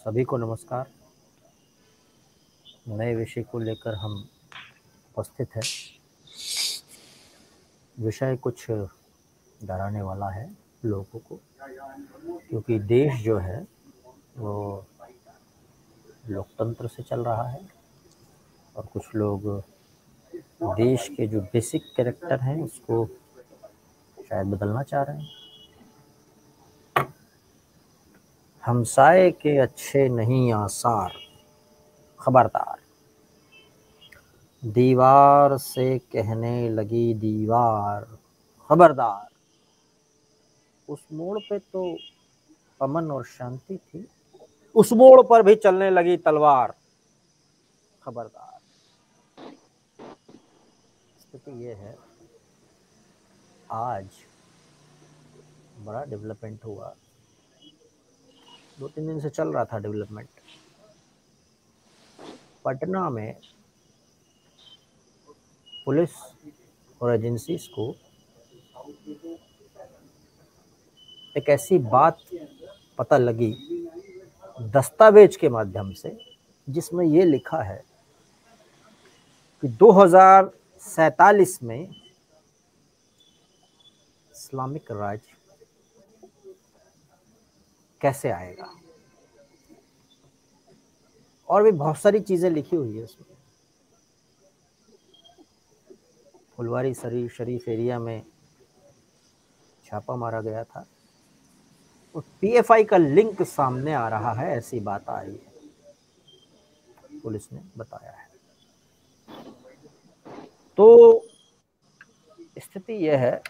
सभी को नमस्कार। नए विषय को लेकर हम उपस्थित हैं। विषय कुछ डराने वाला है लोगों को, क्योंकि देश जो है वो लोकतंत्र से चल रहा है और कुछ लोग देश के जो बेसिक कैरेक्टर हैं उसको शायद बदलना चाह रहे हैं। हमसाए के अच्छे नहीं आसार, खबरदार। दीवार से कहने लगी दीवार, खबरदार। उस मोड़ पे तो अमन और शांति थी, उस मोड़ पर भी चलने लगी तलवार, खबरदार। स्थिति ये है, आज बड़ा डेवलपमेंट हुआ। 2-3 दिन से चल रहा था डेवलपमेंट। पटना में पुलिस और एजेंसीज को एक ऐसी बात पता लगी दस्तावेज के माध्यम से, जिसमें ये लिखा है कि 2047 में इस्लामिक राज कैसे आएगा, और भी बहुत सारी चीजें लिखी हुई है उसमें। फुलवारी शरीफ एरिया में छापा मारा गया था और पीएफआई का लिंक सामने आ रहा है, ऐसी बात आई है, पुलिस ने बताया है। तो स्थिति यह है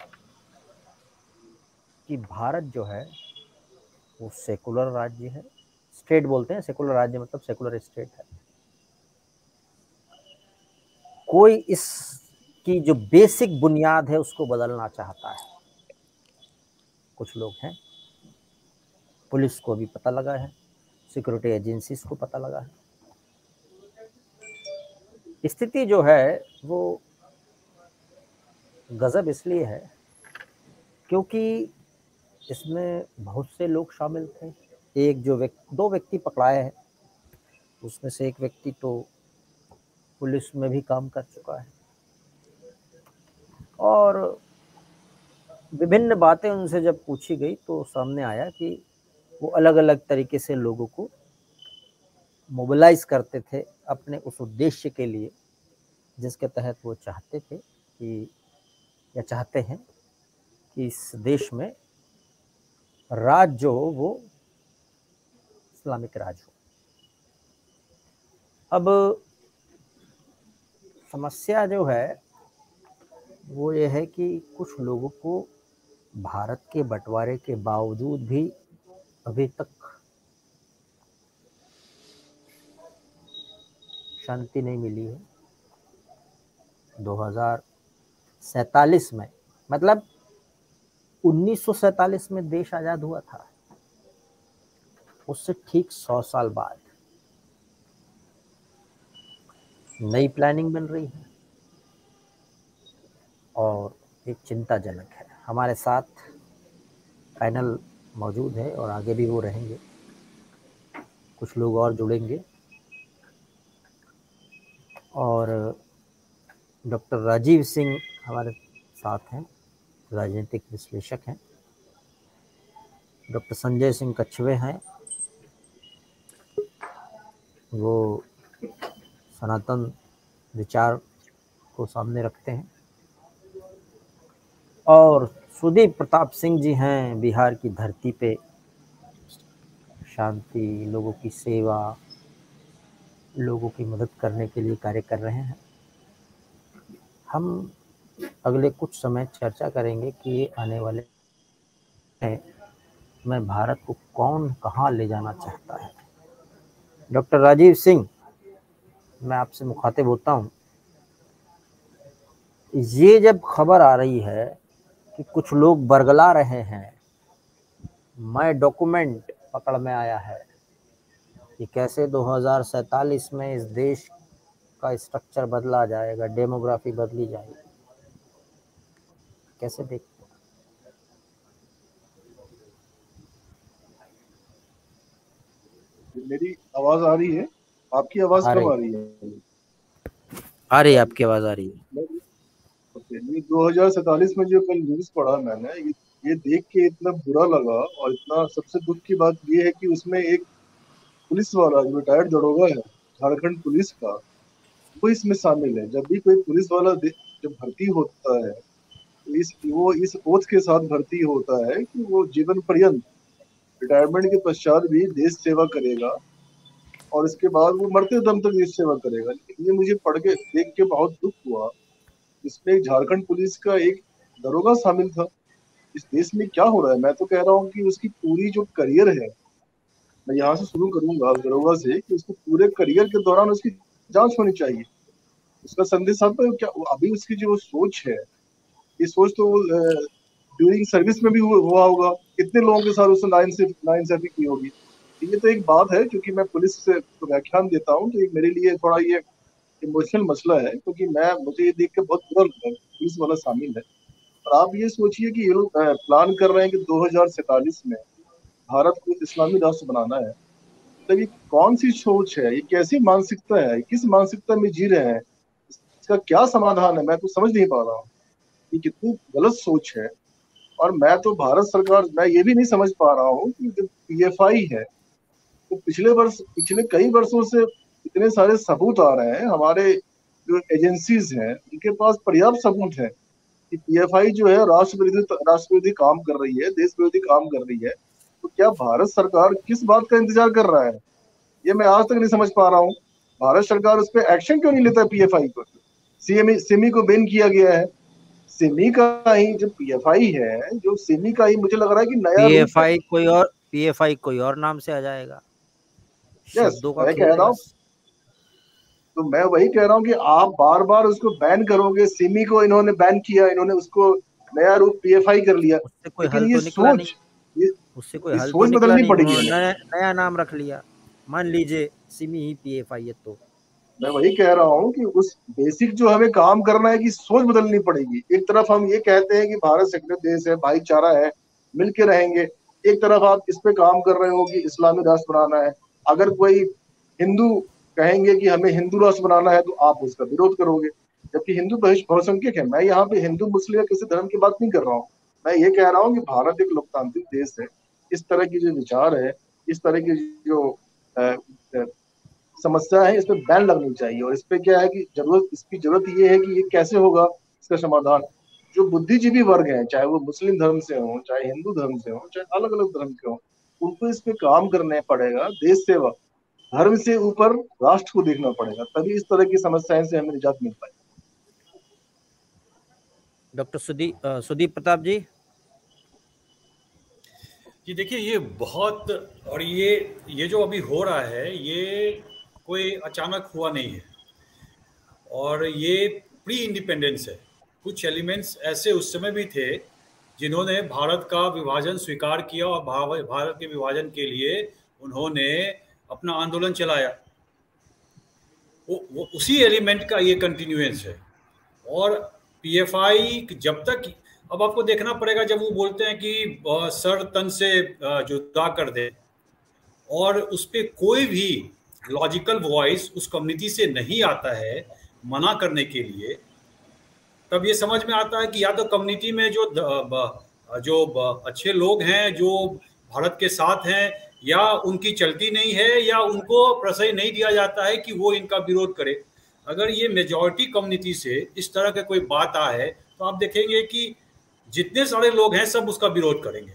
कि भारत जो है वो सेकुलर राज्य है। स्टेट बोलते हैं, सेकुलर राज्य मतलब सेकुलर स्टेट है। कोई इसकी जो बेसिक बुनियाद है उसको बदलना चाहता है। कुछ लोग हैं, पुलिस को भी पता लगा है, सिक्योरिटी एजेंसीज को पता लगा है। स्थिति जो है वो गजब इसलिए है क्योंकि इसमें बहुत से लोग शामिल थे। दो व्यक्ति पकड़ाए हैं, उसमें से एक व्यक्ति तो पुलिस में भी काम कर चुका है और विभिन्न बातें उनसे जब पूछी गई तो सामने आया कि वो अलग अलग तरीके से लोगों को मोबिलाइज करते थे अपने उस उद्देश्य के लिए, जिसके तहत वो चाहते थे कि या चाहते हैं कि इस देश में राज जो हो वो इस्लामिक राज हो। अब समस्या जो है वो ये है कि कुछ लोगों को भारत के बंटवारे के बावजूद भी अभी तक शांति नहीं मिली है। 2047 में, मतलब 1947 में देश आजाद हुआ था, उससे ठीक 100 साल बाद नई प्लानिंग बन रही है और एक चिंताजनक है। हमारे साथ पैनल मौजूद है और आगे भी वो रहेंगे, कुछ लोग और जुड़ेंगे। और डॉक्टर राजीव सिंह हमारे साथ हैं, राजनीतिक विश्लेषक हैं। डॉक्टर संजय सिंह कछवे हैं, वो सनातन विचार को सामने रखते हैं। और सुदीप प्रताप सिंह जी हैं, बिहार की धरती पे शांति, लोगों की सेवा, लोगों की मदद करने के लिए कार्य कर रहे हैं। हम अगले कुछ समय चर्चा करेंगे कि आने वाले में भारत को कौन कहाँ ले जाना चाहता है। डॉक्टर राजीव सिंह, मैं आपसे मुखातिब होता हूँ। ये जब खबर आ रही है कि कुछ लोग बरगला रहे हैं, मैं डॉक्यूमेंट पकड़ में आया है कि कैसे 2047 में इस देश का स्ट्रक्चर बदला जाएगा, डेमोग्राफी बदली जाएगी, कैसे देखते हैं? मेरी आवाज आ रही है? आपकी आवाज आ कम रही आ रही है। आ रही है, आपकी आवाज आ रही है। ये 2047 में जो कल न्यूज पढ़ा मैंने, ये देख के इतना बुरा लगा। और इतना सबसे दुख की बात ये है कि उसमें एक पुलिस वाला जो रिटायर्ड दरोगा है झारखंड पुलिस का, वो इसमें शामिल है। जब भी कोई पुलिस वाला जब भर्ती होता है तो वो इस ओथ के साथ भर्ती होता है कि वो जीवन पर्यंत रिटायरमेंट के पश्चात भी देश सेवा करेगा, और इसके बाद वो मरते दम तक देश सेवा करेगा। लेकिन ये मुझे पढ़ के देख के बहुत दुख हुआ। इसमें एक झारखंड पुलिस का एक दरोगा शामिल था। इस देश में क्या हो रहा है? मैं तो कह रहा हूँ कि उसकी पूरी जो करियर है, मैं यहाँ से शुरू करूंगा दरोगा से, कि उसको पूरे करियर के दौरान उसकी जांच होनी चाहिए। उसका संदेश आता है क्या? अभी उसकी जो सोच है, ये सोच तो ड्यूरिंग सर्विस में भी हुआ होगा। कितने लोगों के साथ उसने नाइंसाफी की होगी। ये तो एक बात है, क्योंकि मैं पुलिस से तो व्याख्यान देता हूँ, तो मेरे लिए थोड़ा ये इमोशनल मसला है, क्योंकि मुझे ये देख के बहुत बुरा लगा पुलिस वाला शामिल है। और आप ये सोचिए कि ये लोग प्लान कर रहे हैं कि 2047 में भारत को इस्लामी राष्ट्र बनाना है। मतलब ये कौन सी सोच है? ये कैसी मानसिकता है? किस मानसिकता में जी रहे हैं? इसका क्या समाधान है? मैं तो समझ नहीं पा रहा हूँ। ये कितनी गलत सोच है। और मैं तो भारत सरकार, मैं ये भी नहीं समझ पा रहा हूँ कि जो पीएफआई है, तो पिछले कई वर्षों से इतने सारे सबूत आ रहे हैं, हमारे जो एजेंसीज हैं उनके पास पर्याप्त सबूत है कि पीएफआई जो है राष्ट्र विरोधी काम कर रही है, देश विरोधी काम कर रही है। तो क्या भारत सरकार किस बात का इंतजार कर रहा है? ये मैं आज तक नहीं समझ पा रहा हूँ। भारत सरकार उस पर एक्शन क्यों नहीं लेता पीएफआई पर? सिमी को बैन किया गया है। सिमी का ही जो पीएफआई है, जो सिमी का ही मुझे लग रहा है कि नया रूप है। पीएफआई कोई और नाम से आ जाएगा, यस, शब्दों का मैं कह खेल है रहा हूँ। बस। तो मैं वही कह रहा हूँ कि आप बार बार उसको बैन करोगे। सिमी को इन्होंने बैन किया, इन्होंने उसको नया रूप पीएफआई कर लिया। उससे कोई लेकिन हल तो निकला नहीं, ये, उससे कोई ये हल तो सोच निकला बदलनी नहीं, पड़ेगी उन्होंने हमें। नया नाम रख लिया। मान लीजिए सिमी ही पीएफआई है तो। मैं वही कह रहा हूँ कि उस बेसिक जो हमें काम करना है कि सोच बदलनी पड़ेगी। एक तरफ हम ये कहते हैं कि भारत सेक्युलर देश है, भाईचारा है, मिलके रहेंगे। एक तरफ आप इस पे काम कर रहे हो कि इस्लामी राष्ट्र बनाना है। अगर कोई हिंदू कहेंगे कि हमें हिंदू राष्ट्र बनाना है, तो आप उसका विरोध करोगे, जबकि हिंदू बहुसंख्यक है। मैं यहाँ पे हिंदू मुस्लिम या किसी धर्म की बात नहीं कर रहा हूँ। मैं ये कह रहा हूँ कि भारत एक लोकतांत्रिक देश है। इस तरह की जो विचार है, इस तरह की जो समस्या है, इस पे बैन लगनी चाहिए। और इस पे क्या है कि इसकी जरूरत ये है कि ये कैसे होगा इसका समाधान। जो बुद्धिजीवी वर्ग हैं, चाहे वो मुस्लिम धर्म से हो, चाहे हिंदू धर्म से हो, चाहे अलग अलग धर्म के हो, उनको इस पे काम करना पड़ेगा। देश सेवा, धर्म से ऊपर राष्ट्र को देखना पड़ेगा, तभी इस तरह की समस्याएं से हमें निजात मिल पाएगी। डॉक्टर सुदीप प्रताप जी। जी देखिए, ये बहुत, और ये जो अभी हो रहा है, ये कोई अचानक हुआ नहीं है, और ये प्री इंडिपेंडेंस है। कुछ एलिमेंट्स ऐसे उस समय भी थे जिन्होंने भारत का विभाजन स्वीकार किया, और भारत के विभाजन के लिए उन्होंने अपना आंदोलन चलाया। वो उसी एलिमेंट का ये कंटिन्यूएंस है। और पीएफआई जब तक, अब आपको देखना पड़ेगा, जब वो बोलते हैं कि सर तन से जुदा कर दे, और उस पर कोई भी लॉजिकल वॉइस उस कम्युनिटी से नहीं आता है मना करने के लिए, तब ये समझ में आता है कि या तो कम्युनिटी में जो अच्छे लोग हैं, जो भारत के साथ हैं, या उनकी चलती नहीं है, या उनको प्रश्रय नहीं दिया जाता है कि वो इनका विरोध करे। अगर ये मेजॉरिटी कम्युनिटी से इस तरह का कोई बात आए, तो आप देखेंगे कि जितने सारे लोग हैं सब उसका विरोध करेंगे।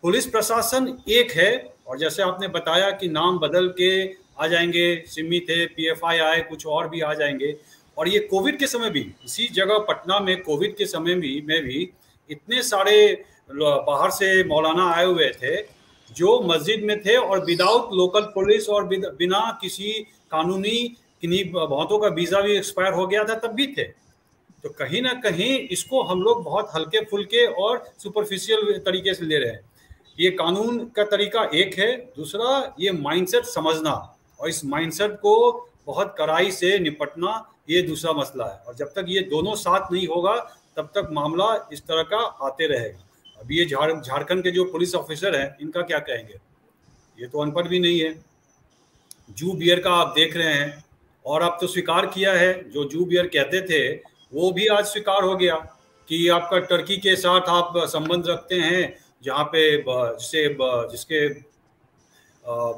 पुलिस प्रशासन एक है, और जैसे आपने बताया कि नाम बदल के आ जाएंगे, सिमी थे, पीएफआई आए, कुछ और भी आ जाएंगे। और ये कोविड के समय भी इसी जगह पटना में कोविड के समय में भी इतने सारे बाहर से मौलाना आए हुए थे जो मस्जिद में थे, और विदाउट लोकल पुलिस और बिना किसी कानूनी, किन्हीं बहुतों का वीज़ा भी एक्सपायर हो गया था तब भी थे। तो कहीं ना कहीं इसको हम लोग बहुत हल्के फुल्के और सुपरफिशियल तरीके से ले रहे हैं। ये कानून का तरीका एक है, दूसरा ये माइंडसेट समझना, और इस माइंडसेट को बहुत कड़ाई से निपटना, ये दूसरा मसला है। और जब तक ये दोनों साथ नहीं होगा, तब तक मामला इस तरह का आते रहेगा। अभी ये झारखंड के जो पुलिस ऑफिसर हैं, इनका क्या कहेंगे? ये तो अनपढ़ भी नहीं है। जू बियर का आप देख रहे हैं, और अब तो स्वीकार किया है, जो जू बियर कहते थे वो भी आज स्वीकार हो गया कि आपका टर्की के साथ आप संबंध रखते हैं, जहाँ पे जिसके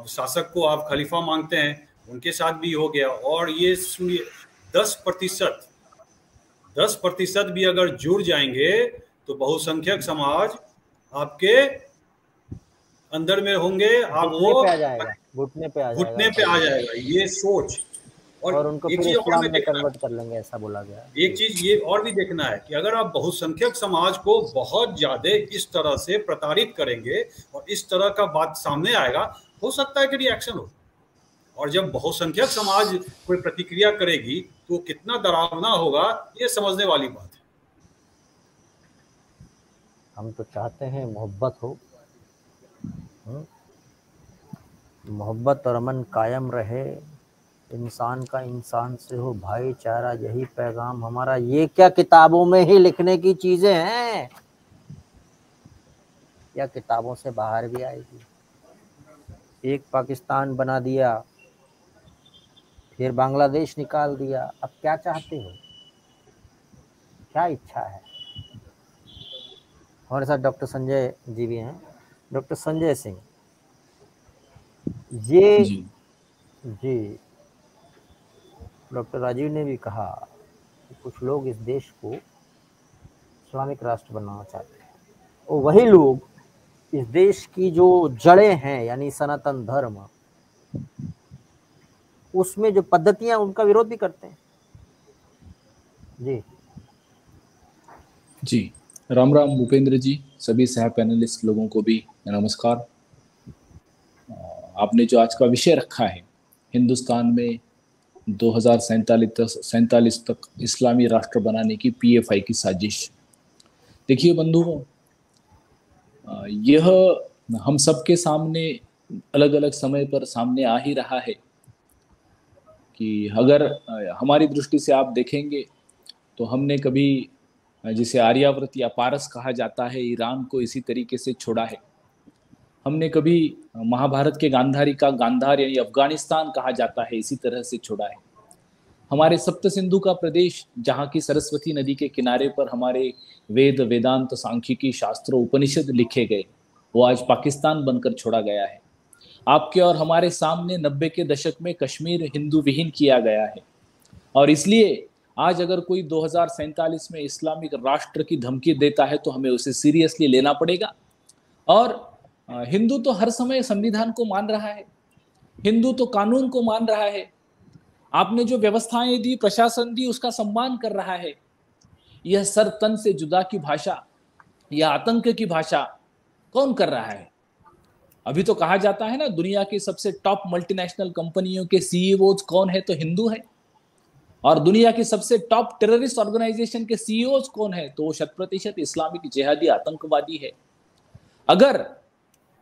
शासक को आप खलीफा मानते हैं, उनके साथ भी हो गया। और ये सुनिए, 10% भी अगर जुड़ जाएंगे तो बहुसंख्यक समाज आपके अंदर में होंगे, आप वो घुटने पे आ जाएगा ये सोच। और उनको फिर इस्लाम में कन्वर्ट कर लेंगे, ऐसा बोला गया। एक चीज ये और भी देखना है कि अगर आप बहुसंख्यक समाज को बहुत ज्यादा इस तरह से प्रताड़ित करेंगे और इस तरह का बात सामने आएगा, हो सकता है कि रिएक्शन हो। और जब बहुसंख्यक समाज कोई प्रतिक्रिया करेगी तो कितना डरावना होगा, ये समझने वाली बात है। हम तो चाहते हैं मोहब्बत हो, मोहब्बत और अमन कायम रहे, इंसान का इंसान से हो भाईचारा, यही पैगाम हमारा। ये क्या किताबों में ही लिखने की चीजें हैं, या किताबों से बाहर भी आएगी? एक पाकिस्तान बना दिया, फिर बांग्लादेश निकाल दिया। अब क्या चाहते हो, क्या इच्छा है? हमारे साथ डॉक्टर संजय जी भी हैं, डॉक्टर संजय सिंह जी। डॉक्टर राजीव ने भी कहा कि कुछ लोग इस देश को इस्लामिक राष्ट्र बनाना चाहते हैं, और वही लोग इस देश की जो जड़ें हैं यानी सनातन धर्म, उसमें जो पद्धतियां, उनका विरोध भी करते हैं। जी राम राम भूपेंद्र जी, सभी सह पैनलिस्ट लोगों को भी नमस्कार। आपने जो आज का विषय रखा है, हिंदुस्तान में 2047 तक इस्लामी राष्ट्र बनाने की पीएफआई की साजिश। देखिए बंधुओं, यह हम सबके सामने अलग अलग समय पर सामने आ ही रहा है कि अगर हमारी दृष्टि से आप देखेंगे तो हमने कभी, जिसे आर्यावर्त या पारस कहा जाता है, ईरान को इसी तरीके से छोड़ा है। हमने कभी महाभारत के गांधारी का गांधार यानी अफगानिस्तान कहा जाता है, इसी तरह से छोड़ा है। हमारे सप्त सिंधु का प्रदेश, जहाँ की सरस्वती नदी के किनारे पर हमारे वेद, वेदांत, सांख्यिकी, शास्त्र, उपनिषद लिखे गए, वो आज पाकिस्तान बनकर छोड़ा गया है। आपके और हमारे सामने 90 के दशक में कश्मीर हिंदू विहीन किया गया है, और इसलिए आज अगर कोई 2047 में इस्लामिक राष्ट्र की धमकी देता है तो हमें उसे सीरियसली लेना पड़ेगा। और हिंदू तो हर समय संविधान को मान रहा है, हिंदू तो कानून को मान रहा है। आपने जो व्यवस्थाएं दी, प्रशासन दी, उसका सम्मान कर रहा है। यह सर तन से जुदा की भाषा, यह आतंक की भाषा कौन कर रहा है? अभी तो कहा जाता है ना, दुनिया की सबसे टॉप मल्टीनेशनल कंपनियों के सीईओ कौन है? तो हिंदू है। और दुनिया की सबसे टॉप टेररिस्ट ऑर्गेनाइजेशन के सीईओ कौन है? तो वो 100% इस्लामिक जिहादी आतंकवादी है। अगर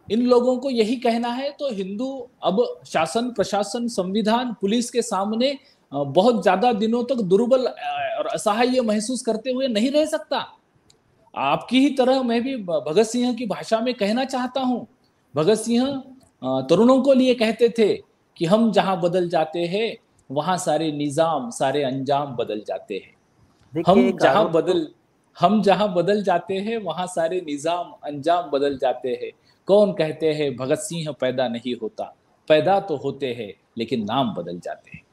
इन लोगों को यही कहना है तो हिंदू अब शासन, प्रशासन, संविधान, पुलिस के सामने बहुत ज्यादा दिनों तक दुर्बल और असहाय महसूस करते हुए नहीं रह सकता। आपकी ही तरह मैं भी भगत सिंह की भाषा में कहना चाहता हूं। भगत सिंह तरुणों को लिए कहते थे कि हम जहां बदल जाते हैं वहां सारे निजाम, सारे अंजाम बदल जाते हैं। हम जहां बदल जाते हैं वहां सारे निजाम, अंजाम बदल जाते हैं। कौन कहते हैं भगत सिंह पैदा नहीं होता? पैदा तो होते हैं लेकिन नाम बदल जाते हैं।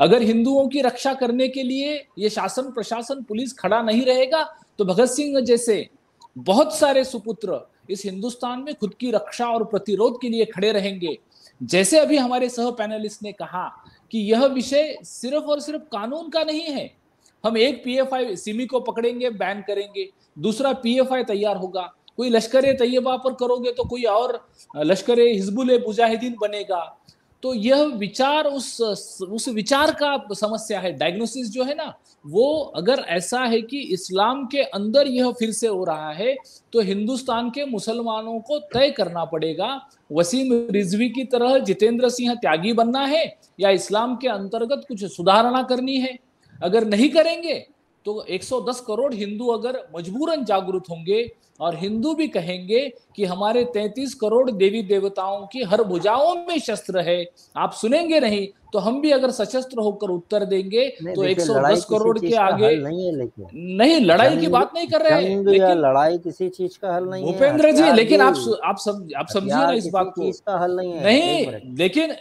अगर हिंदुओं की रक्षा करने के लिए ये शासन, प्रशासन, पुलिस खड़ा नहीं रहेगा तो भगत सिंह जैसे बहुत सारे सुपुत्र इस हिंदुस्तान में खुद की रक्षा और प्रतिरोध के लिए खड़े रहेंगे। जैसे अभी हमारे सह पैनलिस्ट ने कहा कि यह विषय सिर्फ और सिर्फ कानून का नहीं है। हम एक पीएफआई सिमी को पकड़ेंगे, बैन करेंगे, दूसरा पीएफआई तैयार होगा, कोई लश्कर तैयबा पर करोगे तो कोई और लश्कर हिजबुल मुजाहिदीन बनेगा। तो यह विचार उस विचार का समस्या है। डायग्नोसिस जो है ना, वो अगर ऐसा है कि इस्लाम के अंदर यह फिर से हो रहा है तो हिंदुस्तान के मुसलमानों को तय करना पड़ेगा, वसीम रिजवी की तरह जितेंद्र सिंह त्यागी बनना है या इस्लाम के अंतर्गत कुछ सुधारणा करनी है। अगर नहीं करेंगे तो 110 करोड़ हिंदू अगर मजबूरन जागरूक होंगे और हिंदू भी कहेंगे कि हमारे 33 करोड़ देवी देवताओं की हर भुजाओं में शस्त्र है, आप सुनेंगे नहीं, तो हम भी अगर सशस्त्र होकर उत्तर देंगे तो 110 करोड़ के आगे नहीं है। लेकिन नहीं, लड़ाई की बात नहीं कर रहे हैं, जंग या लड़ाई किसी चीज का हल नहीं है भूपेंद्र जी। लेकिन आप समझिए ना इस बात को, चीज का हल नहीं है। नहीं,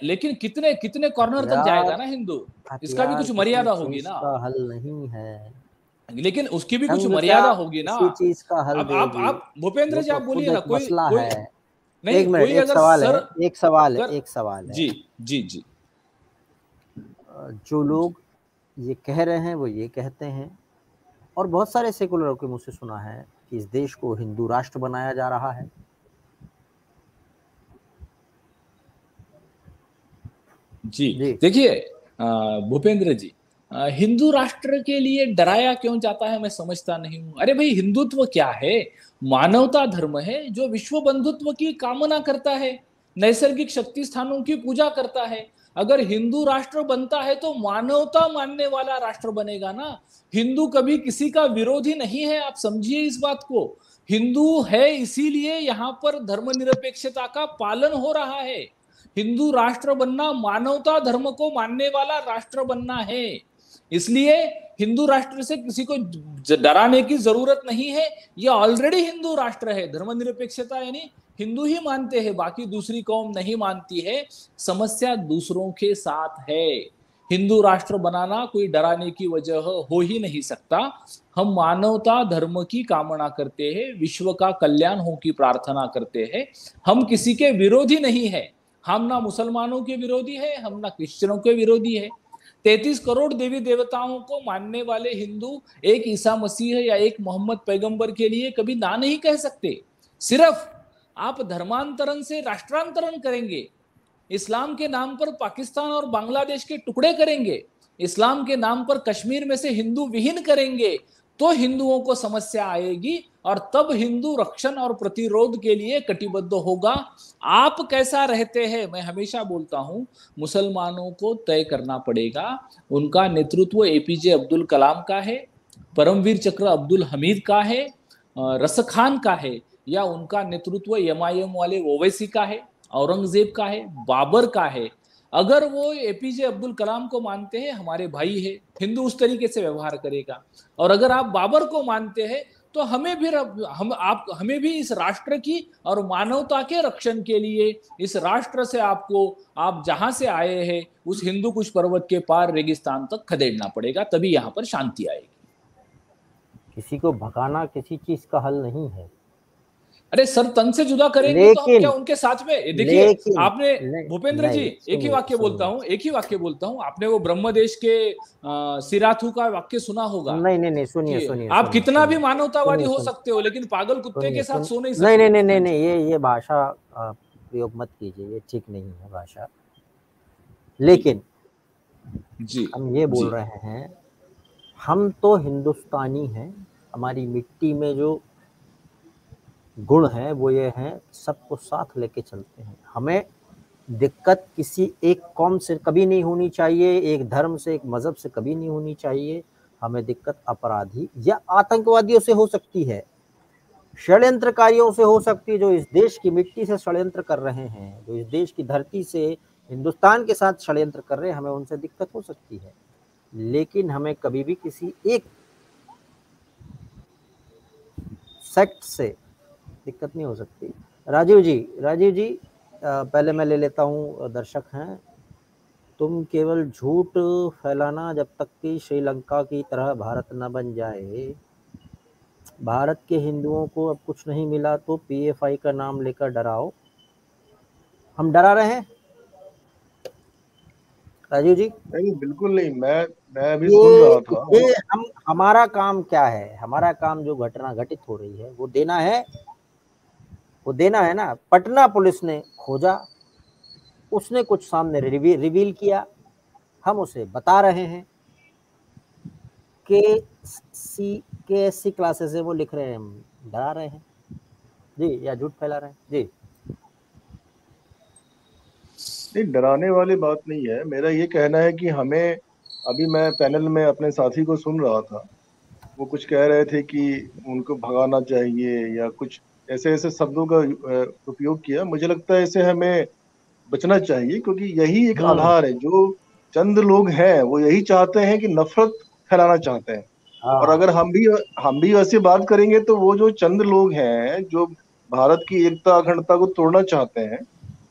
लेकिन कितने कॉर्नर तक जाएगा ना हिंदू, इसका भी कुछ मर्यादा होगी ना। हल नहीं है, लेकिन उसकी भी कुछ मर्यादा होगी ना। किसी चीज का हल अब आप भूपेंद्र जी आप बोलिए ना, कोई है। नहीं, एक मिनट, एक सवाल है। जी जी जी। जो लोग ये कह रहे हैं वो ये कहते हैं, और बहुत सारे सेकुलरों के मुंह से सुना है कि इस देश को हिंदू राष्ट्र बनाया जा रहा है। जी देखिए भूपेंद्र जी, हिंदू राष्ट्र के लिए डराया क्यों जाता है मैं समझता नहीं हूं। अरे भाई, हिंदुत्व क्या है? मानवता धर्म है जो विश्व बंधुत्व की कामना करता है, नैसर्गिक शक्ति स्थानों की पूजा करता है। अगर हिंदू राष्ट्र बनता है तो मानवता मानने वाला राष्ट्र बनेगा ना। हिंदू कभी किसी का विरोधी नहीं है, आप समझिए इस बात को। हिंदू है इसीलिए यहाँ पर धर्मनिरपेक्षता का पालन हो रहा है। हिंदू राष्ट्र बनना मानवता धर्म को मानने वाला राष्ट्र बनना है, इसलिए हिंदू राष्ट्र से किसी को डराने की जरूरत नहीं है। ये ऑलरेडी हिंदू राष्ट्र है। धर्मनिरपेक्षता यानी हिंदू ही मानते हैं, बाकी दूसरी कौम नहीं मानती है। समस्या दूसरों के साथ है। हिंदू राष्ट्र बनाना कोई डराने की वजह हो ही नहीं सकता। हम मानवता धर्म की कामना करते हैं, विश्व का कल्याण हो की प्रार्थना करते हैं। हम किसी के विरोधी नहीं है। हम ना मुसलमानों के विरोधी है, हम ना क्रिश्चियनों के विरोधी है। 33 करोड़ देवी देवताओं को मानने वाले हिंदू एक ईसा मसीह या एक मोहम्मद पैगंबर के लिए कभी ना नहीं कह सकते। सिर्फ आप धर्मांतरण से राष्ट्रांतरण करेंगे, इस्लाम के नाम पर पाकिस्तान और बांग्लादेश के टुकड़े करेंगे, इस्लाम के नाम पर कश्मीर में से हिंदू विहीन करेंगे, तो हिंदुओं को समस्या आएगी और तब हिंदू रक्षण और प्रतिरोध के लिए कटिबद्ध होगा। आप कैसा रहते हैं, मैं हमेशा बोलता हूं, मुसलमानों को तय करना पड़ेगा। उनका नेतृत्व एपीजे अब्दुल कलाम का है, परमवीर चक्र अब्दुल हमीद का है, रसखान का है, या उनका नेतृत्व एमआईएम वाले ओवैसी का है, औरंगजेब का है, बाबर का है। अगर वो एपीजे अब्दुल कलाम को मानते हैं, हमारे भाई है, हिंदू उस तरीके से व्यवहार करेगा। और अगर आप बाबर को मानते हैं तो हमें भी इस राष्ट्र की और मानवता के रक्षण के लिए इस राष्ट्र से आप जहां से आए हैं उस हिंदू कुश पर्वत के पार रेगिस्तान तक खदेड़ना पड़ेगा, तभी यहां पर शांति आएगी। किसी को भगाना किसी चीज का हल नहीं है। अरे सर, तन से जुदा करेंगे तो हम क्या उनके साथ में? देखिए आपने भूपेंद्र जी, एक ही वाक्य बोलता हूँ, आपने वो ब्रह्मदेश के सिराथू का वाक्य सुना होगा। नहीं, सुनिए। आप कितना भी मानवतावादी हो सकते हो, लेकिन पागल कुत्ते के साथ सो नहीं सकते। नहीं, ये भाषा प्रयोग मत कीजिए, ये ठीक नहीं है भाषा। लेकिन जी हम ये बोल रहे हैं, हम तो हिंदुस्तानी हैं, हमारी मिट्टी में जो गुण है वो ये है, सबको साथ लेके चलते हैं। हमें दिक्कत किसी एक कौम से कभी नहीं होनी चाहिए, एक धर्म से, एक मजहब से कभी नहीं होनी चाहिए। हमें दिक्कत अपराधी या आतंकवादियों से हो सकती है, षड्यंत्रकारियों से हो सकती है, जो इस देश की मिट्टी से षड्यंत्र कर रहे हैं, जो इस देश की धरती से हिंदुस्तान के साथ षड्यंत्र कर रहे हैं, हमें उनसे दिक्कत हो सकती है। लेकिन हमें कभी भी किसी एक सेक्ट से दिक्कत नहीं हो सकती। राजीव जी पहले मैं ले लेता हूँ, दर्शक हैं। तुम केवल झूठ फैलाना जब तक कि श्रीलंका की तरह भारत न बन जाए। भारत के हिंदुओं को अब कुछ नहीं मिला तो पीएफआई का नाम लेकर डराओ। हम डरा रहे हैं राजीव जी? नहीं, बिल्कुल नहीं। मैं अभी सुन रहा था। हमारा काम क्या है? हमारा काम जो घटना घटित हो रही है वो देना है ना। पटना पुलिस ने खोजा, उसने कुछ सामने रिवील किया, हम उसे बता रहे हैं। KSC क्लासेस है वो लिख रहे हैं, हम डरा रहे हैं जी, या झूठ फैला रहे हैं जी? नहीं, डराने वाली बात नहीं है। मेरा ये कहना है कि हमें, अभी मैं पैनल में अपने साथी को सुन रहा था, वो कुछ कह रहे थे कि उनको भगाना चाहिए या कुछ ऐसे ऐसे शब्दों का उपयोग किया। मुझे लगता है इसे हमें बचना चाहिए, क्योंकि यही एक हम्म। आधार है। जो चंद लोग हैं वो यही चाहते हैं कि नफरत फैलाना चाहते हैं। और हाँ। अगर हम भी वैसे बात करेंगे तो वो जो चंद लोग हैं जो भारत की एकता अखंडता को तोड़ना चाहते हैं,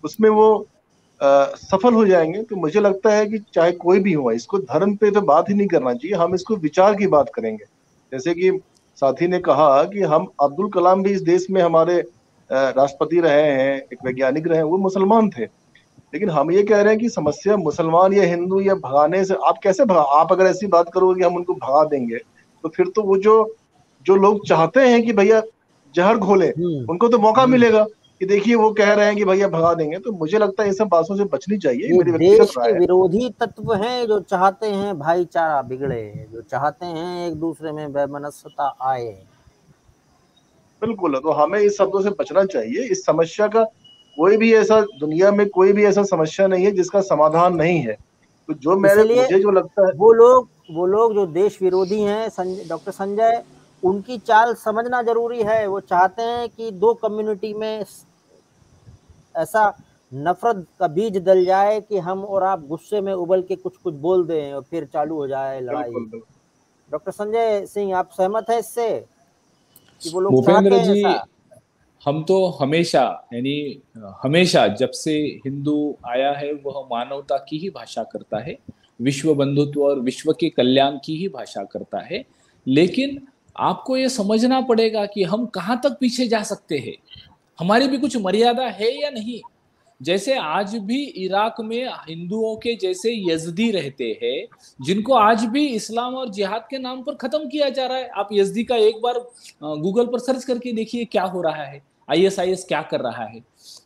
उसमें वो सफल हो जाएंगे। तो मुझे लगता है कि चाहे कोई भी हो, इसको धर्म पे तो बात ही नहीं करना चाहिए, हम इसको विचार की बात करेंगे। जैसे कि साथी ने कहा कि हम अब्दुल कलाम भी इस देश में हमारे राष्ट्रपति रहे हैं, एक वैज्ञानिक रहे हैं, वो मुसलमान थे। लेकिन हम ये कह रहे हैं कि समस्या मुसलमान या हिंदू या भगाने से, आप कैसे भगा, आप अगर ऐसी बात करोगे कि हम उनको भगा देंगे, तो फिर तो वो जो जो लोग चाहते हैं कि भैया जहर घोले, हम्म। उनको तो मौका हम्म। मिलेगा कि देखिए वो कह रहे हैं कि भैया भगा देंगे। तो मुझे लगता है ये सब बातों से बचनी चाहिए, ये मेरी व्यक्तिगत देश के राय है। विरोधी तत्व हैं जो चाहते हैं भाईचारा बिगड़े, जो चाहते हैं एक दूसरे में वैमनस्यता आए। बिल्कुल, तो हमें इस शब्दों से बचना चाहिए। इस समस्या का कोई भी ऐसा, दुनिया में कोई भी ऐसा समस्या नहीं है जिसका समाधान नहीं है। तो जो इसीलिए मुझे जो लगता है, वो लोग जो देश विरोधी हैं डॉक्टर संजय, उनकी चाल समझना जरूरी है। वो चाहते हैं कि दो कम्युनिटी में ऐसा नफरत का बीज डल जाए कि हम और आप गुस्से में उबल के कुछ कुछ बोल दें और फिर चालू हो जाए लड़ाई। बिल्कुल बिल्कुल। डॉक्टर संजय सिंह, आप सहमत हैं इससे कि वो लोग चाहते भूपेंद्र हैं जी, ऐसा? हम तो हमेशा, यानी हमेशा जब से हिंदू आया है वह मानवता की ही भाषा करता है, विश्व बंधुत्व और विश्व के कल्याण की ही भाषा करता है। लेकिन आपको ये समझना पड़ेगा कि हम कहाँ तक पीछे जा सकते हैं, हमारी भी कुछ मर्यादा है या नहीं। जैसे आज भी इराक में हिंदुओं के जैसे यजदी रहते हैं, जिनको आज भी इस्लाम और जिहाद के नाम पर खत्म किया जा रहा है। आप यजदी का एक बार गूगल पर सर्च करके देखिए क्या हो रहा है, आईएसआईएस क्या कर रहा है।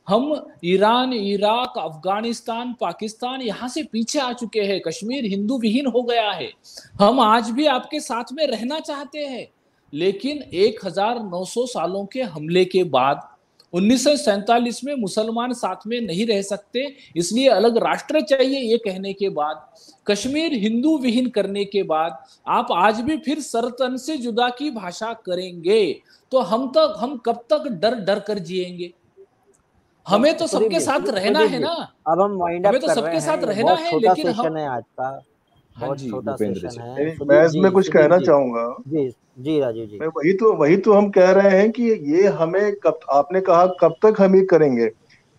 हम ईरान, इराक, अफगानिस्तान, पाकिस्तान यहाँ से पीछे आ चुके हैं, कश्मीर हिंदू विहीन हो गया है। हम आज भी आपके साथ में रहना चाहते हैं, लेकिन 1900 सालों के हमले के बाद 1947 में मुसलमान साथ में नहीं रह सकते, इसलिए अलग राष्ट्र चाहिए, ये कहने के बाद, कश्मीर हिंदू विहीन करने के बाद, आप आज भी फिर सरतन से जुदा की भाषा करेंगे, तो हम कब तक डर डर कर जिएंगे? हमें तो सबके साथ रहना सुदीप है जी, ना, अब हम वाइंड हमें अप तो कर रहे सबके हैं। साथ ये रहना बहुत है, छोटा लेकिन हम। सेशन है आज का, हाँ बहुत जी छोटा भूपेंद्र सेशन जी। है। मैं सुदीप इसमें जी, कुछ सुदीप कहना जी। चाहूंगा। जी जी राजू जी। मैं वही तो हम कह रहे हैं कि ये हमें कब, आपने कहा कब तक हम ये करेंगे,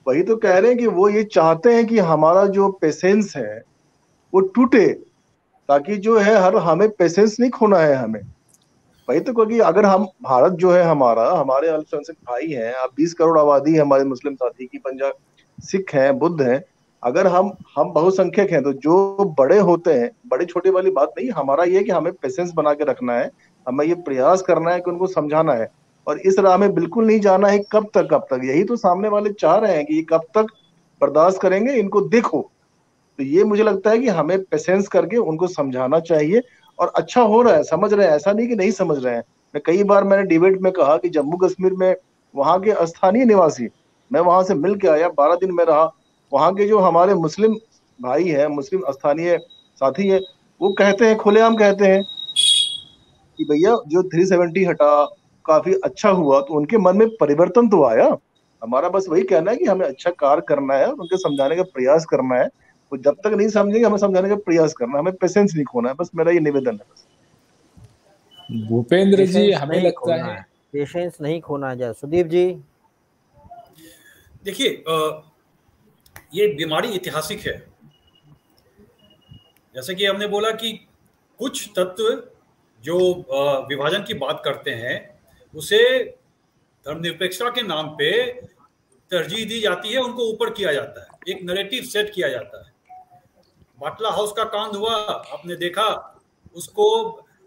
वही तो कह रहे हैं कि वो ये चाहते हैं कि हमारा जो पेशेंस है वो टूटे, ताकि जो है हर, हमें पेशेंस नहीं खोना है हमें। वही तो, क्योंकि अगर हम, भारत जो है हमारा, हमारे अल्पसंख्यक भाई हैं, अब 20 करोड़ आबादी है हमारे मुस्लिम साथी की, पंजाब सिख हैं, बुद्ध हैं। अगर हम बहुसंख्यक हैं, तो जो बड़े होते हैं, बड़े छोटे वाली बात नहीं, हमारा ये है कि हमें पेशेंस बना के रखना है। हमें ये प्रयास करना है कि उनको समझाना है, और इस राह में बिल्कुल नहीं जाना है। कब तक यही तो सामने वाले चाह रहे हैं कि ये कब तक बर्दाश्त करेंगे, इनको देखो। तो ये मुझे लगता है कि हमें पेशेंस करके उनको समझाना चाहिए। और अच्छा हो रहा है, समझ रहे हैं, ऐसा नहीं कि नहीं समझ रहे हैं। कई बार मैंने डिबेट में कहा कि जम्मू कश्मीर में वहाँ के स्थानीय निवासी, मैं वहां से मिल के आया, 12 दिन में रहा, वहाँ के जो हमारे मुस्लिम भाई हैं, मुस्लिम स्थानीय साथी हैं, वो कहते हैं, खुलेआम कहते हैं कि भैया जो 370 हटा, काफी अच्छा हुआ। तो उनके मन में परिवर्तन तो आया। हमारा बस वही कहना है कि हमें अच्छा कार्य करना है और उनके समझाने का प्रयास करना है। वो जब तक नहीं समझेंगे, हमें समझाने का प्रयास करना है, हमें पेशेंस नहीं खोना है। बस मेरा ये निवेदन है बस। भूपेंद्र जी, पेशेंस हमें नहीं लगता खोना है। है, पेशेंस नहीं खोना है। सुदीप जी। देखिए, ये बीमारी ऐतिहासिक है। जैसे कि हमने बोला कि कुछ तत्व जो विभाजन की बात करते हैं, उसे धर्मनिरपेक्षता के नाम पे तरजीह दी जाती है, उनको ऊपर किया जाता है, एक नैरेटिव सेट किया जाता है। बाटला हाउस का कांड हुआ, आपने देखा उसको,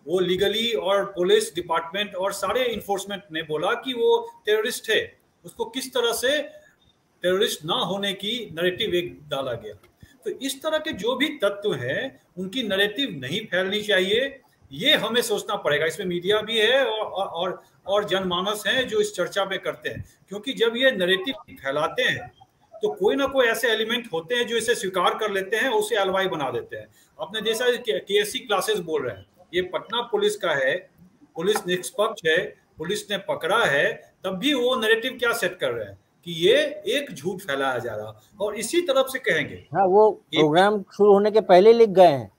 वो लीगली और पुलिस डिपार्टमेंट और सारे इन्फोर्समेंट ने बोला कि वो टेररिस्ट है। उसको किस तरह से टेररिस्ट ना होने की नैरेटिव एक डाला गया। तो इस तरह के जो भी तत्व हैं, उनकी नैरेटिव नहीं फैलनी चाहिए, ये हमें सोचना पड़ेगा। इसमें मीडिया भी है और जनमानस हैं जो इस चर्चा में करते हैं, क्योंकि जब ये नैरेटिव फैलाते हैं तो कोई ना कोई ऐसे एलिमेंट होते हैं जो इसे स्वीकार कर लेते हैं, उसे अलवाई बना देते हैं। आपने जैसा केएससी क्लासेस बोल रहे हैं, ये पटना पुलिस का है, पुलिस निष्पक्ष है, पुलिस ने पकड़ा है, तब भी वो नैरेटिव क्या सेट कर रहे हैं कि ये एक झूठ फैलाया जा रहा, और इसी तरफ से कहेंगे। हाँ, वो प्रोग्राम शुरू होने के पहले लिख गए हैं,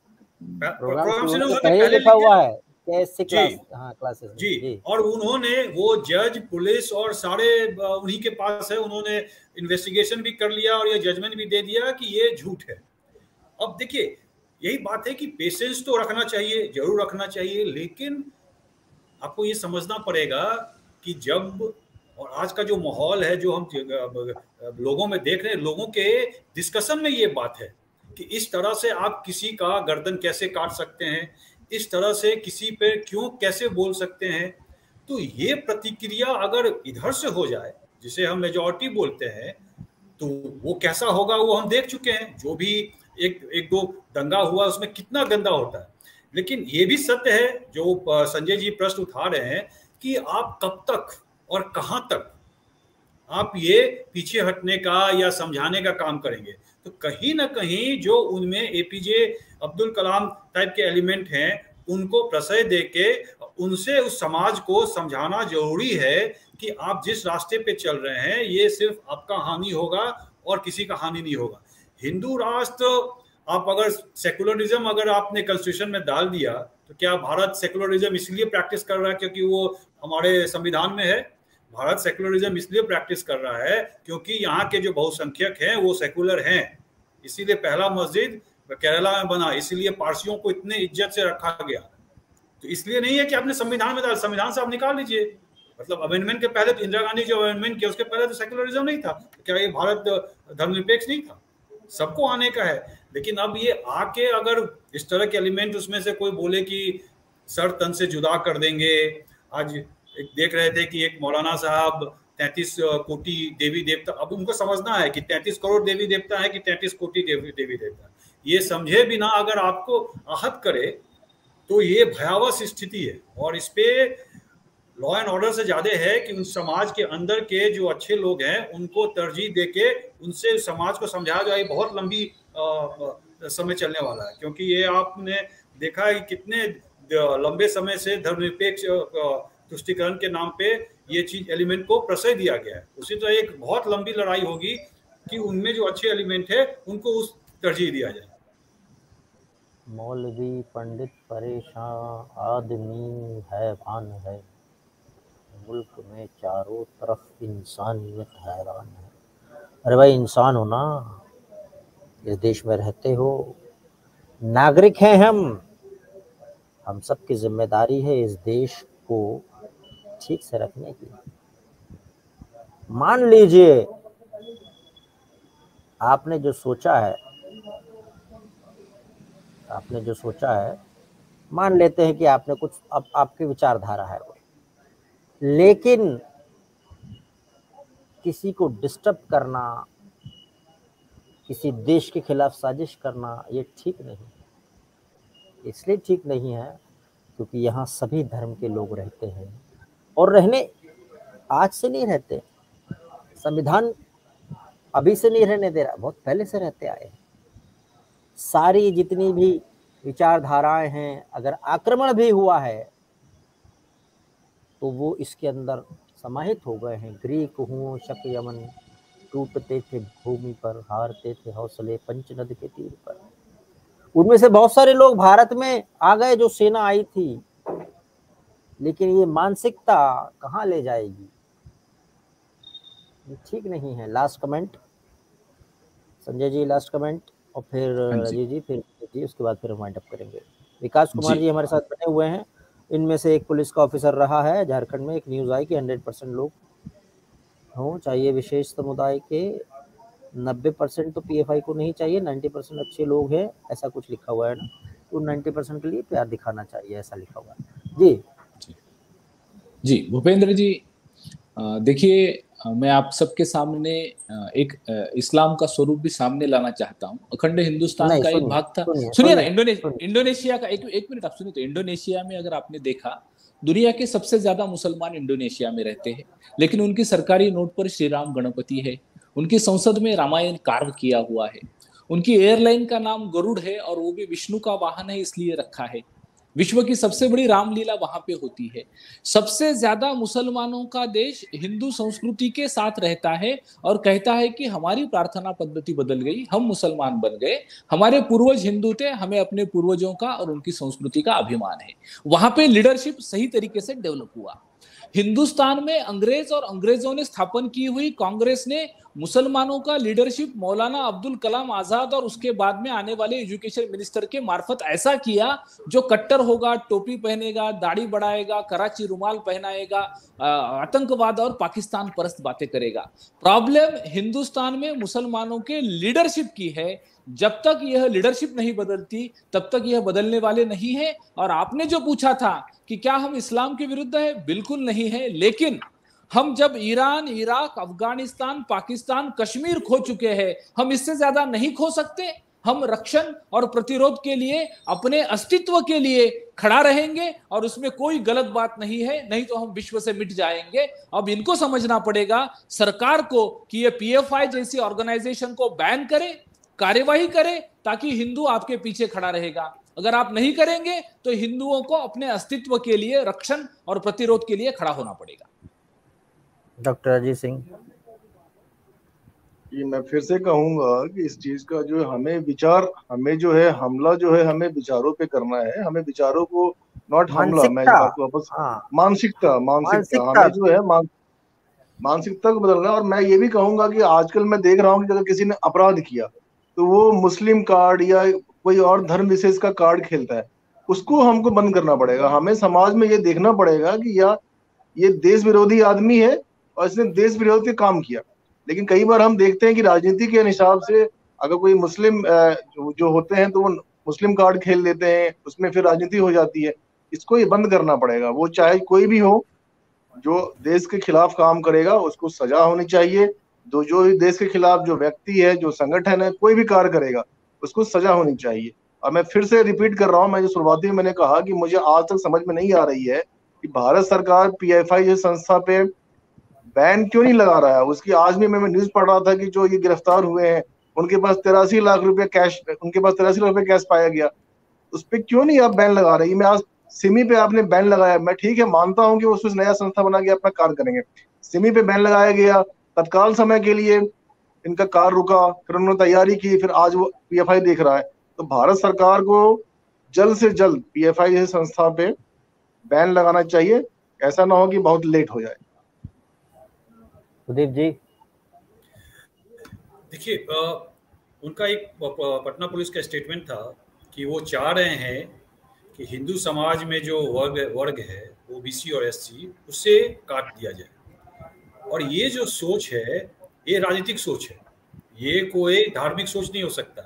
प्रोग्राम शुरू होने के पहले लिखा हुआ है कैसे क्लास, हाँ क्लासेस जी। और उन्होंने वो जज, पुलिस और सारे उन्हीं के पास है, उन्होंने इन्वेस्टिगेशन भी कर लिया और ये जजमेंट भी दे दिया कि ये झूठ है। अब देखिए, यही बात है कि पेशेंस तो रखना चाहिए, जरूर रखना चाहिए, लेकिन आपको ये समझना पड़ेगा कि जब, और आज का जो माहौल है जो हम लोगों में देख रहे हैं, लोगों के डिस्कशन में ये बात है कि इस तरह से आप किसी का गर्दन कैसे काट सकते हैं, इस तरह से किसी पे क्यों कैसे बोल सकते हैं। तो ये प्रतिक्रिया अगर इधर से हो जाए, जिसे हम मेजॉरिटी बोलते हैं, तो वो कैसा होगा वो हम देख चुके हैं। जो भी एक दो दंगा हुआ उसमें कितना गंदा होता है। लेकिन ये भी सत्य है जो संजय जी प्रश्न उठा रहे हैं कि आप कब तक और कहां तक आप ये पीछे हटने का या समझाने का काम करेंगे। तो कहीं ना कहीं जो उनमें एपीजे अब्दुल कलाम टाइप के एलिमेंट हैं, उनको प्रश्रय देके उनसे उस समाज को समझाना जरूरी है कि आप जिस रास्ते पे चल रहे हैं ये सिर्फ आपका हानि होगा और किसी का हानि नहीं होगा। हिंदू राष्ट्र, आप अगर सेकुलरिज्म अगर आपने कॉन्स्टिट्यूशन में डाल दिया, तो क्या भारत सेकुलरिज्म इसलिए प्रैक्टिस कर रहा है क्योंकि वो हमारे संविधान में है? भारत सेकुलरिज्म इसलिए प्रैक्टिस कर रहा है क्योंकि यहाँ के जो बहुसंख्यक हैं वो सेकुलर हैं। इसीलिए पहला मस्जिद केरला में बना, इसीलिए पारसियों को इतने इज्जत से रखा गया। तो इसलिए नहीं है कि आपने संविधान में डाल, संविधान से आप निकाल लीजिए। मतलब अमेंडमेंट के पहले तो इंदिरा गांधी जो अमेंडमेंट किया उसके पहले तो सेकुलरिज्म नहीं था। क्या ये भारत धर्मनिरपेक्ष नहीं था? सबको आने का है। लेकिन अब ये आके अगर इस तरह के एलिमेंट उसमें से कोई बोले कि सर तन से जुदा कर देंगे। आज एक देख रहे थे कि एक मौलाना साहब 33 कोटि देवी देवता, अब उनको समझना है कि 33 करोड़ देवी देवता है कि 33 कोटि देवी देवता। ये समझे बिना अगर आपको आहत करे तो ये भयावह स्थिति है। और इस पे लॉ एंड ऑर्डर से ज्यादा है कि उन समाज के अंदर के जो अच्छे लोग हैं उनको तरजीह देके उनसे समाज को समझाया जाए। बहुत लंबी समय चलने वाला है, क्योंकि ये आपने देखा है कि कितने लंबे समय से धर्मनिरपेक्ष तुष्टिकरण के नाम पे ये चीज एलिमेंट को प्रश्रय दिया गया है। उसी तरह एक बहुत लंबी लड़ाई होगी कि उनमें जो अच्छे एलिमेंट है उनको उस तरजीह दिया जाए। मौलवी पंडित परेशान, आदमी हैवान है, मुल्क में चारों तरफ इंसानियत हैरान है। अरे भाई, इंसान हो ना, इस देश में रहते हो, नागरिक हैं हम सब की जिम्मेदारी है इस देश को ठीक से रखने की। मान लीजिए आपने जो सोचा है, मान लेते हैं कि आपने कुछ, अब आपकी विचारधारा है वो, लेकिन किसी को डिस्टर्ब करना, किसी देश के खिलाफ साजिश करना, ये ठीक नहीं। इसलिए ठीक नहीं है क्योंकि यहाँ सभी धर्म के लोग रहते हैं, और रहने आज से नहीं रहते, संविधान अभी से नहीं रहने दे रहा, बहुत पहले से रहते आए हैं। सारी जितनी भी विचारधाराएं हैं, अगर आक्रमण भी हुआ है तो वो इसके अंदर समाहित हो गए हैं। ग्रीक हो, शक यमन, टूटते थे भूमि पर, हारते थे हौसले पंचनद के तीर पर। उनमें से बहुत सारे लोग भारत में आ गए जो सेना आई थी, लेकिन ये मानसिकता कहाँ ले जाएगी, ये ठीक नहीं है। Last comment Sanjay ji, last comment, और फिर राजीव जी, फिर जी, उसके बाद फिर हम वाइंड अप करेंगे। विकास कुमार जी हमारे साथ बने हुए हैं, इनमें से एक पुलिस का ऑफिसर रहा है झारखंड में। एक न्यूज़ आई कि 100% लोग हों चाहिए, विशेष समुदाय के 90% तो पीएफआई को नहीं चाहिए, 90% अच्छे लोग हैं, ऐसा कुछ लिखा हुआ है ना, तो 90% के लिए प्यार दिखाना चाहिए, ऐसा लिखा हुआ है जी। भूपेंद्र जी, देखिए, मैं आप सबके सामने एक इस्लाम का स्वरूप भी सामने लाना चाहता हूँ। अखंड हिंदुस्तान का एक भाग था, सुनिए ना, इंडोनेशिया का, एक मिनट आप सुनिए। तो इंडोनेशिया में अगर आपने देखा, दुनिया के सबसे ज्यादा मुसलमान इंडोनेशिया में रहते हैं, लेकिन उनकी सरकारी नोट पर श्री राम गणपति है, उनकी संसद में रामायण कार्व किया हुआ है, उनकी एयरलाइन का नाम गरुड़ है और वो भी विष्णु का वाहन है इसलिए रखा है। विश्व की सबसे बड़ी रामलीला वहां पे होती है। सबसे ज्यादा मुसलमानों का देश हिंदू संस्कृति के साथ रहता है और कहता है कि हमारी प्रार्थना पद्धति बदल गई, हम मुसलमान बन गए, हमारे पूर्वज हिंदू थे, हमें अपने पूर्वजों का और उनकी संस्कृति का अभिमान है। वहां पे लीडरशिप सही तरीके से डेवलप हुआ। हिंदुस्तान में अंग्रेज और अंग्रेजों ने स्थापन की हुई कांग्रेस ने मुसलमानों का लीडरशिप मौलाना अब्दुल कलाम आजाद और उसके बाद में आने वाले एजुकेशन मिनिस्टर के मार्फत ऐसा किया जो कट्टर होगा, टोपी पहनेगा, दाढ़ी बढ़ाएगा, कराची रुमाल पहनाएगा, आतंकवाद और पाकिस्तान परस्त बातें करेगा। प्रॉब्लम हिंदुस्तान में मुसलमानों के लीडरशिप की है। जब तक यह लीडरशिप नहीं बदलती तब तक यह बदलने वाले नहीं है। और आपने जो पूछा था कि क्या हम इस्लाम के विरुद्ध है, बिल्कुल नहीं है। लेकिन हम जब ईरान, इराक, अफगानिस्तान, पाकिस्तान, कश्मीर खो चुके हैं, हम इससे ज्यादा नहीं खो सकते। हम रक्षण और प्रतिरोध के लिए, अपने अस्तित्व के लिए खड़ा रहेंगे और उसमें कोई गलत बात नहीं है, नहीं तो हम विश्व से मिट जाएंगे। अब इनको समझना पड़ेगा सरकार को कि ये पीएफआई जैसी ऑर्गेनाइजेशन को बैन करे, कार्यवाही करे, ताकि हिंदू आपके पीछे खड़ा रहेगा। अगर आप नहीं करेंगे तो हिंदुओं को अपने अस्तित्व के लिए, रक्षण और प्रतिरोध के लिए खड़ा होना पड़ेगा। डॉक्टर अजीत सिंह। ये मैं फिर से कहूंगा कि इस चीज का जो हमें विचार, हमें जो है हमला जो है हमें विचारों पे करना है, हमें विचारों को, नॉट हमला, मैं इस बात को वापस, मानसिकता हमें जो है मानसिकता को बदलना है। और मैं ये भी कहूंगा कि आजकल मैं देख रहा हूँ कि अगर किसी ने अपराध किया तो वो मुस्लिम कार्ड या कोई और धर्म विशेष का कार्ड खेलता है, उसको हमको बंद करना पड़ेगा। हमें समाज में ये देखना पड़ेगा कि या ये देश विरोधी आदमी है और इसने देश विरोधी काम किया। लेकिन कई बार हम देखते हैं कि राजनीति के हिसाब से अगर कोई मुस्लिम जो होते हैं तो वो मुस्लिम कार्ड खेल लेते हैं, उसमें फिर राजनीति हो जाती है। इसको ये बंद करना पड़ेगा। वो चाहे कोई भी हो, जो देश के खिलाफ काम करेगा उसको सजा होनी चाहिए। जो देश के खिलाफ जो व्यक्ति है, जो संगठन है, कोई भी कार्य करेगा उसको सजा होनी चाहिए। और मैं फिर से रिपीट कर रहा हूँ, मैं जो शुरुआती में मैंने कहा कि मुझे आज तक समझ में नहीं आ रही है कि भारत सरकार पीएफआई जैसी संस्था पे बैन क्यों नहीं लगा रहा है। उसकी आज भी मैं न्यूज पढ़ रहा था कि जो ये गिरफ्तार हुए हैं उनके पास 83 लाख रुपए कैश, उनके पास 83 लाख रुपए कैश पाया गया। उस पर क्यों नहीं आप बैन लगा रहे? मैं आज सिमी पे आपने बैन लगाया, मैं ठीक है मानता हूं कि वो उसमें नया संस्था बना के अपना कार्य करेंगे। सिमी पे बैन लगाया गया, तत्काल समय के लिए इनका कार्य रुका, फिर उन्होंने तैयारी की, फिर आज वो पीएफआई देख रहा है। तो भारत सरकार को जल्द से जल्द पीएफआई जैसी संस्था पे बैन लगाना चाहिए, ऐसा ना हो कि बहुत लेट हो जाए। सुदीप जी। देखिए, उनका एक पटना पुलिस का स्टेटमेंट था कि वो चाह रहे हैं कि हिंदू समाज में जो वर्ग है ओबीसी और एससी, उसे काट दिया जाए। और ये जो सोच है ये राजनीतिक सोच है, ये कोई धार्मिक सोच नहीं हो सकता।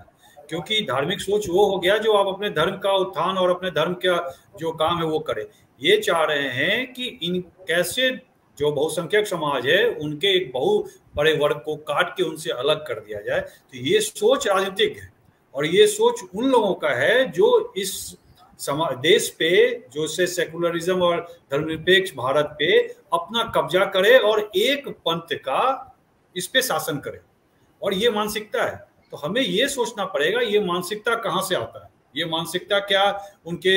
क्योंकि धार्मिक सोच वो हो गया जो आप अपने धर्म का उत्थान और अपने धर्म का जो काम है वो करें। ये चाह रहे हैं कि इन कैसे जो बहुसंख्यक समाज है उनके एक बहु बड़े वर्ग को काट के उनसे अलग कर दिया जाए। तो ये सोच राजनीतिक है और ये सोच उन लोगों का है जो इस देश पे, जो से सेकुलरिज्म और धर्मनिरपेक्ष भारत पे अपना कब्जा करे और एक पंथ का इस पे शासन करे। और ये मानसिकता है। तो हमें ये सोचना पड़ेगा ये मानसिकता कहाँ से आता है। ये मानसिकता क्या उनके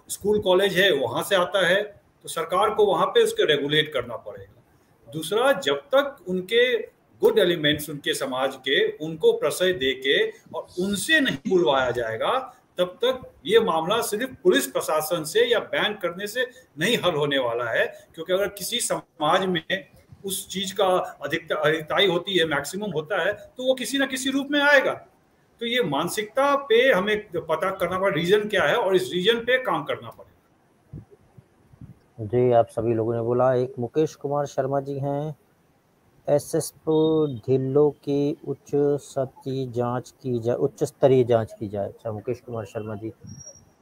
स्कूल कॉलेज है वहां से आता है? तो सरकार को वहां पे उसके रेगुलेट करना पड़ेगा। दूसरा, जब तक उनके गुड एलिमेंट्स उनके समाज के उनको प्रश्रय दे के और उनसे नहीं बुलवाया जाएगा, तब तक ये मामला सिर्फ पुलिस प्रशासन से या बैन करने से नहीं हल होने वाला है। क्योंकि अगर किसी समाज में उस चीज का अधिकताई होती है, मैक्सिमम होता है, तो वो किसी ना किसी रूप में आएगा। तो ये मानसिकता पे हमें पता करना पड़ेगा रीजन क्या है और इस रीजन पे काम करना पड़ेगा। जी, आप सभी लोगों ने बोला। एक मुकेश कुमार शर्मा जी हैं, एसएसपी ढिल्लो की उच्च स्तरीय जांच की जाए। अच्छा, मुकेश कुमार शर्मा जी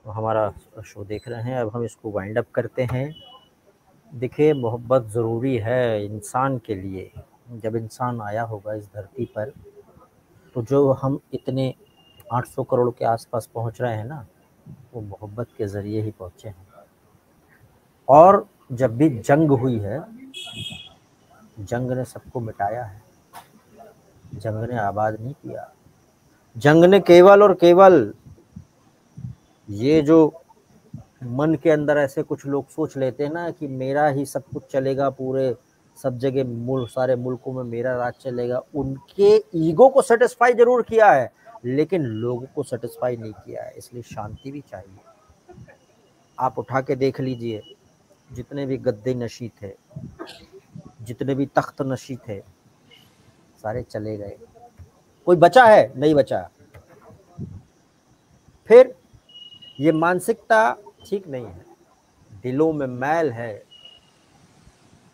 हमारा शो देख रहे हैं। अब हम इसको वाइंड अप करते हैं। देखिए, मोहब्बत ज़रूरी है इंसान के लिए। जब इंसान आया होगा इस धरती पर, तो जो हम इतने 800 करोड़ के आसपास पहुंच रहे हैं ना, वो मोहब्बत के ज़रिए ही पहुंचे हैं। और जब भी जंग हुई है, जंग ने सबको मिटाया है, जंग ने आबाद नहीं किया। जंग ने केवल और केवल ये जो मन के अंदर ऐसे कुछ लोग सोच लेते हैं ना कि मेरा ही सब कुछ चलेगा, पूरे सब जगह सारे मुल्कों में मेरा राज चलेगा। उनके ईगो को सेटिस्फाई जरूर किया है, लेकिन लोगों को सेटिस्फाई नहीं किया है। इसलिए शांति भी चाहिए। आप उठा के देख लीजिए, जितने भी गद्दे नशी थे, जितने भी तख्त नशी थे, सारे चले गए। कोई बचा है? नहीं बचा। फिर ये मानसिकता ठीक नहीं है। दिलों में मैल है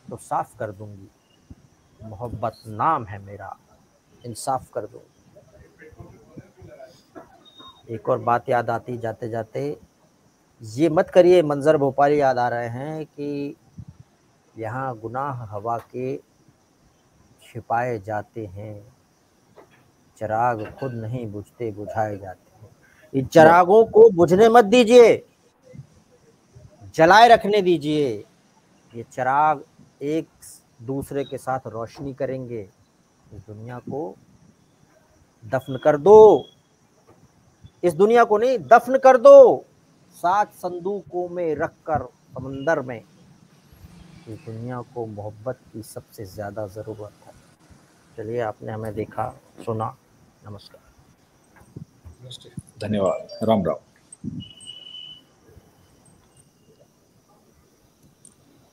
तो साफ कर दूंगी, मोहब्बत नाम है मेरा, इंसाफ कर दूंगी। एक और बात याद आती जाते जाते, ये मत करिए, मंजर भोपाली याद आ रहे हैं कि यहाँ गुनाह हवा के छिपाए जाते हैं, चिराग खुद नहीं बुझते बुझाए जाते हैं। इन चिरागों को बुझने मत दीजिए, जलाए रखने दीजिए। ये चिराग एक दूसरे के साथ रोशनी करेंगे। इस दुनिया को दफन कर दो, इस दुनिया को नहीं, दफन कर दो 7 संदूकों में रखकर समंदर में। इस दुनिया को मोहब्बत की सबसे ज्यादा जरूरत है। चलिए, आपने हमें देखा, सुना। नमस्कार। धन्यवाद। राम राम।